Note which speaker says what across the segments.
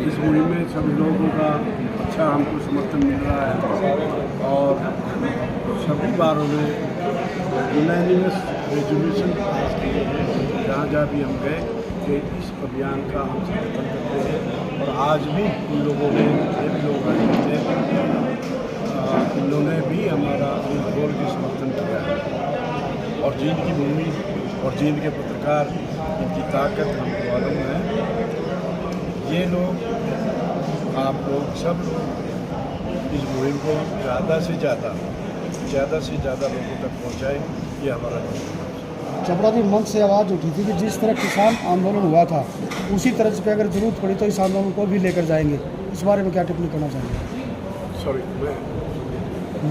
Speaker 1: इस मुहिम में सभी लोगों का अच्छा हमको समर्थन मिल रहा है और सभी बारों में यूनानिमस रेजोल्यूशन पास किए हैं जहाँ जहाँ भी हम गए कि इस अभियान का हम समर्थन करते हैं। और आज भी इन लोगों ने जितने भी लोग आए थे इन्होंने भी हमारा गोल के समर्थन किया है। और जींद की भूमि और जींद के पत्रकार, इनकी ताकत हमको मालूम है। ये लोग, आप लोग, सब लोग इस मुहिम को ज़्यादा से ज़्यादा लोगों तक पहुँचाएं, ये हमारा काम है।
Speaker 2: चपड़ा जी, मंच से आवाज़ उठी थी कि जिस तरह किसान आंदोलन हुआ था उसी तरह से अगर ज़रूरत पड़ी तो इस आंदोलन को भी लेकर जाएंगे। इस बारे में क्या टिप्पणी करना चाहेंगे?
Speaker 1: सॉरी, मैं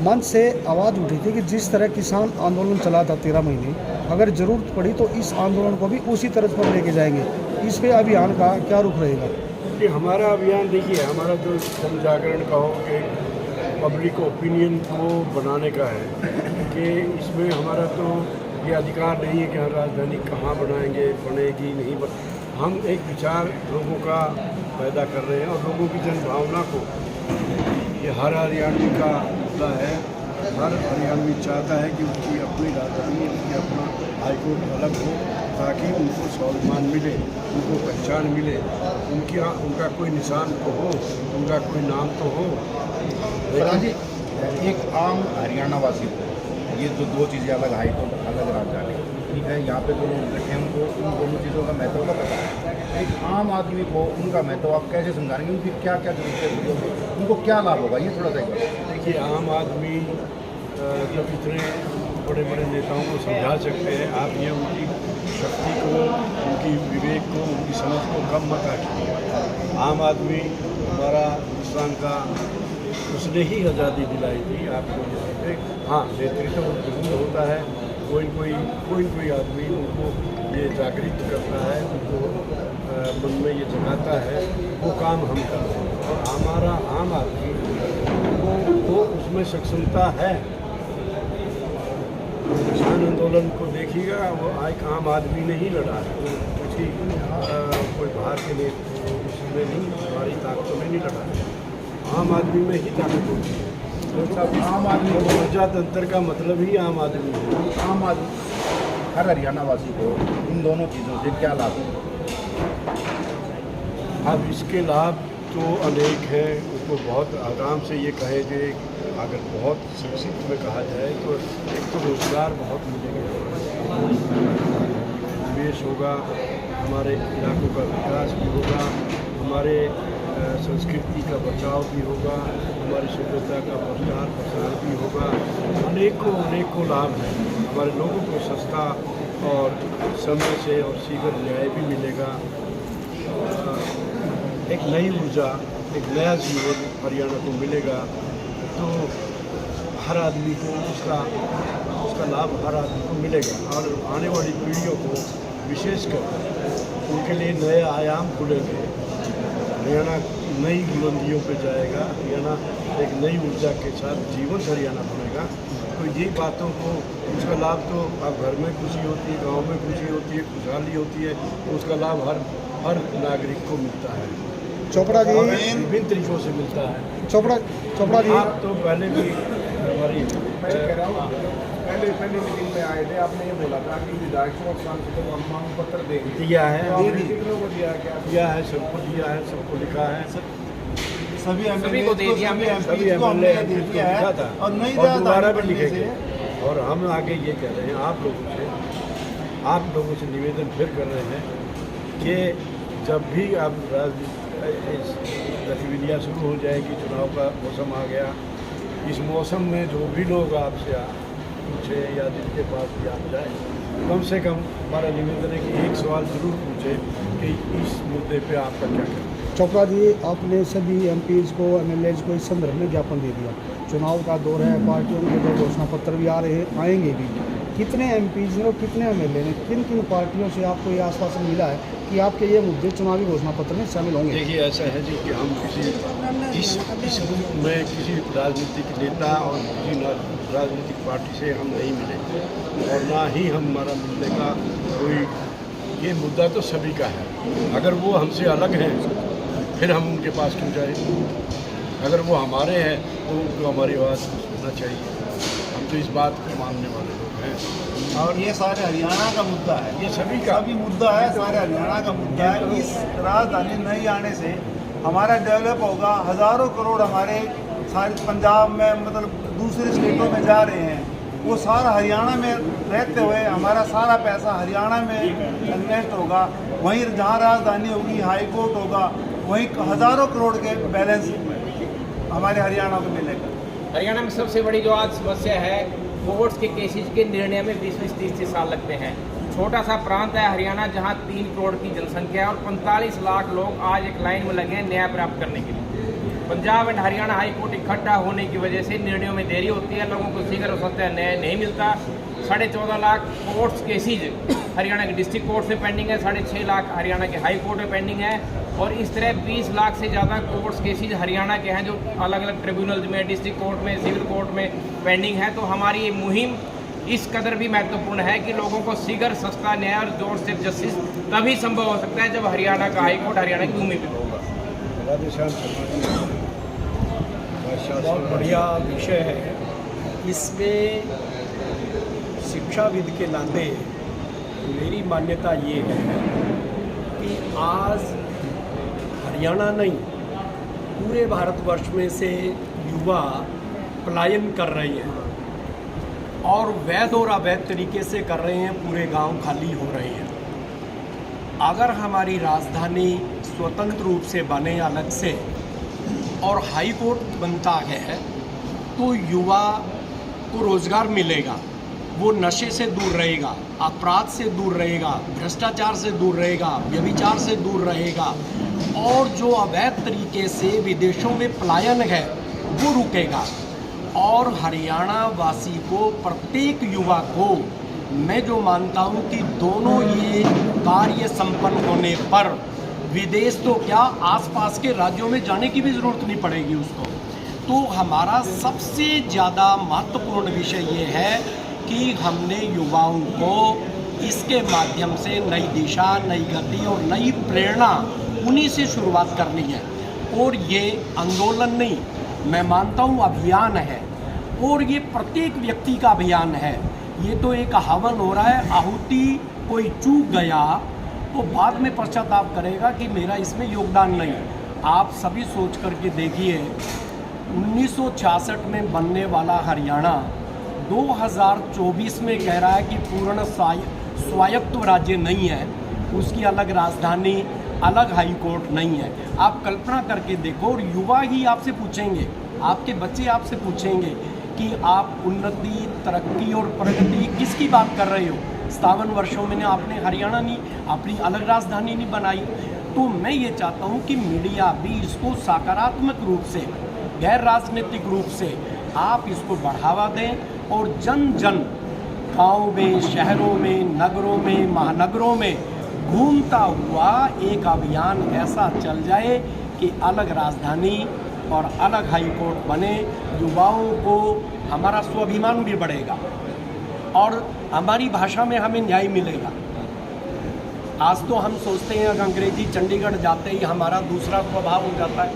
Speaker 2: मंच से आवाज़ उठी थी कि जिस तरह किसान आंदोलन चला था 13 महीने, अगर ज़रूरत पड़ी तो इस आंदोलन को भी उसी तरह पर लेके जाएंगे। इस पे अभियान का क्या रुख रहेगा?
Speaker 1: कि हमारा अभियान, देखिए, हमारा जो जन जागरण का हो कि पब्लिक ओपिनियन को बनाने का है कि इसमें हमारा तो ये अधिकार नहीं है कि हम राजधानी कहाँ बनाएंगे, बनेगी नहीं हम एक विचार लोगों का पैदा कर रहे हैं और लोगों की जन भावना को, ये हर हरियाणवी का मुद्दा है। हर हरियाणवी चाहता है कि उसकी अपनी राजधानी, उसकी अपना हाईकोर्ट अलग हो ताकि उनको स्वाभिमान मिले, उनको पहचान मिले, उनका कोई निशान तो हो, उनका कोई नाम तो हो।
Speaker 3: जी, एक आम हरियाणा वासी को ये जो दो चीज़ें अलग, हाईकोर्ट अलग राजधानी, ठीक है, यहाँ पे जो लोग बैठे हैं उनको उन दोनों चीज़ों का महत्व का पता है। एक आम आदमी को उनका महत्व आप कैसे समझाएंगे? उनकी क्या क्या जरूरतें होगी, उनको क्या लाभ होगा, ये थोड़ा सा
Speaker 1: देखिए, आम आदमी जब इतने बड़े बड़े नेताओं को समझा सकते हैं, आप ये उनकी शक्ति को, उनकी विवेक को, उनकी समझ को कम मत आंकिए। आम आदमी हमारा हिंदुस्तान का, उसने ही आज़ादी दिलाई थी आपको। हाँ, नेतृत्व विभिन्न होता है, कोई आदमी उनको ये जागृत करता है, उनको मन में ये जगाता है, वो काम हम करते हैं। और हमारा आम आदमी वो उसमें सक्षमता है। किसान आंदोलन को देखिएगा, वो एक आम आदमी ने ही लड़ा है, किसी कोई बाहर के लिए उसमें नहीं, हमारी ताकतों में नहीं लड़ा है। आम आदमी में ही ताकत होती है। तो आम आदमी, प्रजातंत्र का मतलब ही आम आदमी है।
Speaker 3: आम आदमी, हर हरियाणा वासी को इन दोनों चीज़ों से क्या लाभ है?
Speaker 1: अब इसके लाभ तो अनेक हैं। उसको बहुत आराम से ये कहे कि अगर बहुत संक्षिप्त में कहा जाए तो एक तो रोजगार बहुत मिलेगा, निवेश होगा, हमारे इलाकों का विकास भी होगा, हमारे संस्कृति का बचाव भी होगा, हमारी सभ्यता का प्रचार प्रसार भी होगा। अनेकों लाभ हैं। हमारे लोगों को सस्ता और समय से और शीघ्र न्याय भी मिलेगा। एक नई ऊर्जा, एक नया जीवन हरियाणा को मिलेगा। तो हर आदमी को उसका लाभ हर आदमी को मिलेगा और आने वाली पीढ़ियों को विशेषकर उनके लिए नए आयाम खुलेंगे। हरियाणा नई बुलंदियों पे जाएगा। हरियाणा एक नई ऊर्जा के साथ जीवन हरियाणा बनेगा। तो ये बातों को, उसका लाभ तो अब घर में खुशी होती है, गांव में खुशी होती है, खुशहाली होती है, तो उसका लाभ हर नागरिक को मिलता है।
Speaker 2: चोपड़ा जी,
Speaker 1: विभिन्न तरीकों से मिलता है।
Speaker 2: चोपड़ा जी,
Speaker 1: आप तो पहले भी हमारी
Speaker 4: पहले मीटिंग में आए थे, आपने ये बोला था कि विधायकों और सांसदों को हम मांग पत्र देंगे।
Speaker 1: दिया है,
Speaker 4: तो आपने कितनों को दिया? क्या
Speaker 1: दिया है? सबको दिया है, सबको लिखा है।
Speaker 3: सभी
Speaker 4: को दे दिया,
Speaker 1: सभी एमएलए लिखा था
Speaker 3: और नई
Speaker 1: और दोबारा भी लिखेंगे। और हम आगे ये कह रहे हैं, आप लोगों से निवेदन फिर कर रहे हैं कि जब भी अब गतिविधियाँ शुरू हो जाएगी, चुनाव का मौसम आ गया, इस मौसम में जो भी लोग आपसे पूछे या जिनके पास भी आप जाए, कम से कम हमारा निवेदन है कि एक सवाल जरूर पूछे कि इस मुद्दे पे आपका क्या कहना है।
Speaker 2: चोपड़ा जी, आपने सभी एमपीज़ को, एमएलएज को इस संदर्भ में ज्ञापन दे दिया। चुनाव का दौर है, पार्टियों के जो घोषणा पत्र भी आएंगे भी। कितने एमपीज़ ने और कितने एमएलए ने, किन किन पार्टियों से आपको ये आश्वासन मिला है कि आपके ये मुद्दे चुनावी घोषणा पत्र में शामिल होंगे?
Speaker 1: देखिए, ऐसा है जी कि हम इस मुल्क में किसी राजनीतिक नेता और किसी राजनीतिक पार्टी से हम नहीं मिले और ना ही हमारा मिलने का कोई, ये मुद्दा तो सभी का है। अगर वो हमसे अलग हैं फिर हम उनके पास क्यों जाए? अगर वो हमारे हैं तो उनको हमारी आवाज़ सुनना चाहिए। हम तो इस बात को मानने वाले लोग हैं।
Speaker 3: और ये सारे हरियाणा का मुद्दा है,
Speaker 1: ये सभी का
Speaker 3: सभी मुद्दा है, सारे हरियाणा का मुद्दा है। इस राजधानी नहीं आने से हमारा डेवलप होगा, हज़ारों करोड़ हमारे सारे पंजाब में मतलब दूसरे स्टेटों में जा रहे हैं, वो सारा हरियाणा में रहते हुए हमारा सारा पैसा हरियाणा में इन्वेस्ट होगा। वहीं जहाँ राजधानी होगी, हाई कोर्ट होगा, वहीं हज़ारों करोड़ के बैलेंस हमारे हरियाणा को मिलेगा।
Speaker 5: हरियाणा में सबसे बड़ी जो आज समस्या है, कोर्ट्स के केसेस के निर्णय में 20-30 साल लगते हैं। छोटा सा प्रांत है हरियाणा, जहां 3 करोड़ की जनसंख्या है और 45 लाख लोग आज एक लाइन में लगे हैं न्याय प्राप्त करने के लिए। Punjab and Haryana high court इकट्ठा होने की वजह से निर्णयों में देरी होती है, लोगों को शीघ्र सत्य न्याय नहीं मिलता। 14.5 लाख कोर्ट्स केसेज हरियाणा के डिस्ट्रिक्ट कोर्ट में पेंडिंग है, 6.5 लाख हरियाणा के हाई कोर्ट में पेंडिंग है, और इस तरह 20 लाख से ज़्यादा कोर्ट्स केसेज हरियाणा के हैं जो अलग अलग ट्रिब्यूनल में, डिस्ट्रिक्ट कोर्ट में, सिविल कोर्ट में पेंडिंग है। तो हमारी ये मुहिम इस कदर भी महत्वपूर्ण है कि लोगों को शीघ्र सस्ता न्याय और जोर से जस्टिस तभी संभव हो सकता है जब हरियाणा का हाई कोर्ट हरियाणा की भूमि पर होगा।
Speaker 6: बहुत बढ़िया विषय है। इसमें शिक्षाविद के नाते मेरी मान्यता ये है कि आज हरियाणा नहीं, पूरे भारतवर्ष में से युवा पलायन कर रहे हैं और वैध और अवैध तरीके से कर रहे हैं, पूरे गांव खाली हो रहे हैं। अगर हमारी राजधानी स्वतंत्र रूप से बने अलग से और हाई कोर्ट बनता है तो युवा को रोज़गार मिलेगा, वो नशे से दूर रहेगा, अपराध से दूर रहेगा, भ्रष्टाचार से दूर रहेगा, व्यभिचार से दूर रहेगा, और जो अवैध तरीके से विदेशों में पलायन है वो रुकेगा। और हरियाणा वासी को, प्रत्येक युवा को मैं जो मानता हूँ कि दोनों ये कार्य संपन्न होने पर विदेश तो क्या, आसपास के राज्यों में जाने की भी ज़रूरत नहीं पड़ेगी उसको। तो हमारा सबसे ज़्यादा महत्वपूर्ण विषय ये है कि हमने युवाओं को इसके माध्यम से नई दिशा, नई गति और नई प्रेरणा उन्हीं से शुरुआत करनी है। और ये आंदोलन नहीं, मैं मानता हूँ अभियान है, और ये प्रत्येक व्यक्ति का अभियान है। ये तो एक हवन हो रहा है, आहुति कोई चूक गया तो बाद में पश्चाताप करेगा कि मेरा इसमें योगदान नहीं। आप सभी सोच करके देखिए, 1966 में बनने वाला हरियाणा 2024 में कह रहा है कि पूर्ण स्वायत्त राज्य नहीं है, उसकी अलग राजधानी, अलग हाई कोर्ट नहीं है। आप कल्पना करके देखो, और युवा ही आपसे पूछेंगे, आपके बच्चे आपसे पूछेंगे कि आप उन्नति, तरक्की और प्रगति किसकी बात कर रहे हो? 57 वर्षों में आपने हरियाणा नहीं, अपनी अलग राजधानी नहीं बनाई। तो मैं ये चाहता हूँ कि मीडिया भी इसको सकारात्मक रूप से, गैर राजनीतिक रूप से आप इसको बढ़ावा दें, और जन जन गाँव में, शहरों में, नगरों में, महानगरों में घूमता हुआ एक अभियान ऐसा चल जाए कि अलग राजधानी और अलग हाई कोर्ट बने। युवाओं को हमारा स्वाभिमान भी बढ़ेगा और हमारी भाषा में हमें न्याय मिलेगा। आज तो हम सोचते हैं कि अंग्रेजी चंडीगढ़ जाते ही हमारा दूसरा स्वभाव हो जाता है,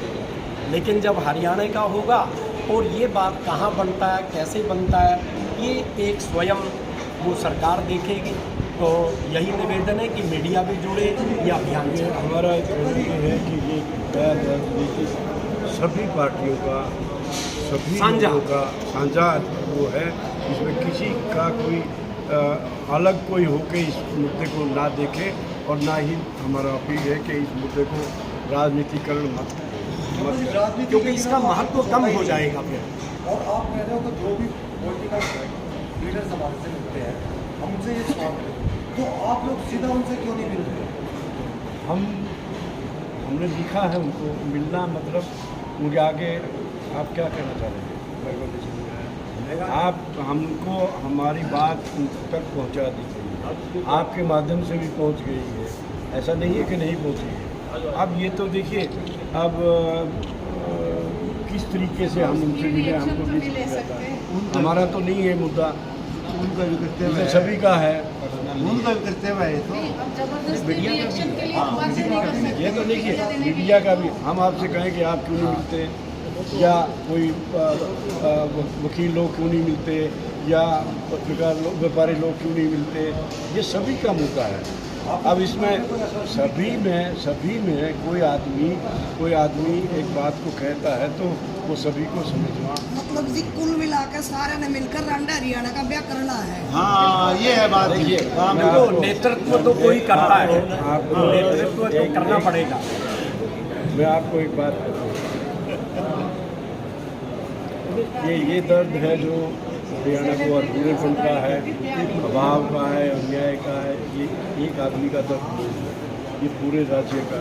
Speaker 6: लेकिन जब हरियाणा का होगा और ये बात कहाँ बनता है, कैसे बनता है, ये एक स्वयं वो सरकार देखेगी। तो यही निवेदन है कि मीडिया भी जुड़े, ये अभियान से
Speaker 1: हमारा ये है कि ये गैर राजनीतिक सभी पार्टियों का, सभी लोगों का साझा वो है, इसमें किसी का कोई अलग कोई होके इस मुद्दे को ना देखे, और ना ही हमारा अपील है कि इस मुद्दे को राजनीतिकरण मत करें,
Speaker 6: क्योंकि इसका महत्व कम हो जाएगा फिर।
Speaker 7: और आप कह रहे हो कि जो भी पॉलिटिकल लीडर्स हमारे से मिलते हैं, हम उनसे ये सवाल करें, तो आप लोग सीधा उनसे क्यों नहीं मिल रहे?
Speaker 1: हमने लिखा है उनको मिलना, मतलब उनके आगे आप क्या कहना चाह रहे हैं? आप हमको हमारी बात उन तक पहुंचा दीजिए, आपके माध्यम से भी पहुंच गई है, ऐसा नहीं है कि नहीं पहुंची है। अब ये तो देखिए, अब किस तरीके से हम उनसे मिले, हमको भी हमारा तो नहीं है मुद्दा,
Speaker 3: उनका भी करते हुए
Speaker 1: सभी का है।
Speaker 3: उनका भी करते हुए है तो
Speaker 8: जबरदस्ती रिएक्शन के लिए बात नहीं कर सकते।
Speaker 1: ये तो देखिए मीडिया का भी हम आपसे कहें कि आप क्यों नहीं मिलते या कोई वकील लोग क्यों नहीं मिलते या पत्रकार लोग व्यापारी लोग क्यों नहीं मिलते, ये सभी का मुद्दा है। अब इसमें सभी में कोई आदमी एक बात को कहता है तो वो सभी को समझना।
Speaker 9: मतलब जी कुल मिला के सारे ने मिलकर रांडा हरियाणा का ब्याह करना है।
Speaker 3: हाँ ये है बात।
Speaker 1: देखिए
Speaker 6: देखो नेतृत्व तो कोई करता है, नेतृत्व तो करना पड़ेगा।
Speaker 1: मैं आपको एक बात कहता हूँ, ये दर्द है जो हरियाणा को अधूरेपन का है, अभाव का है, अन्याय का है, ये एक आदमी का दर्द नहीं है, ये पूरे राज्य का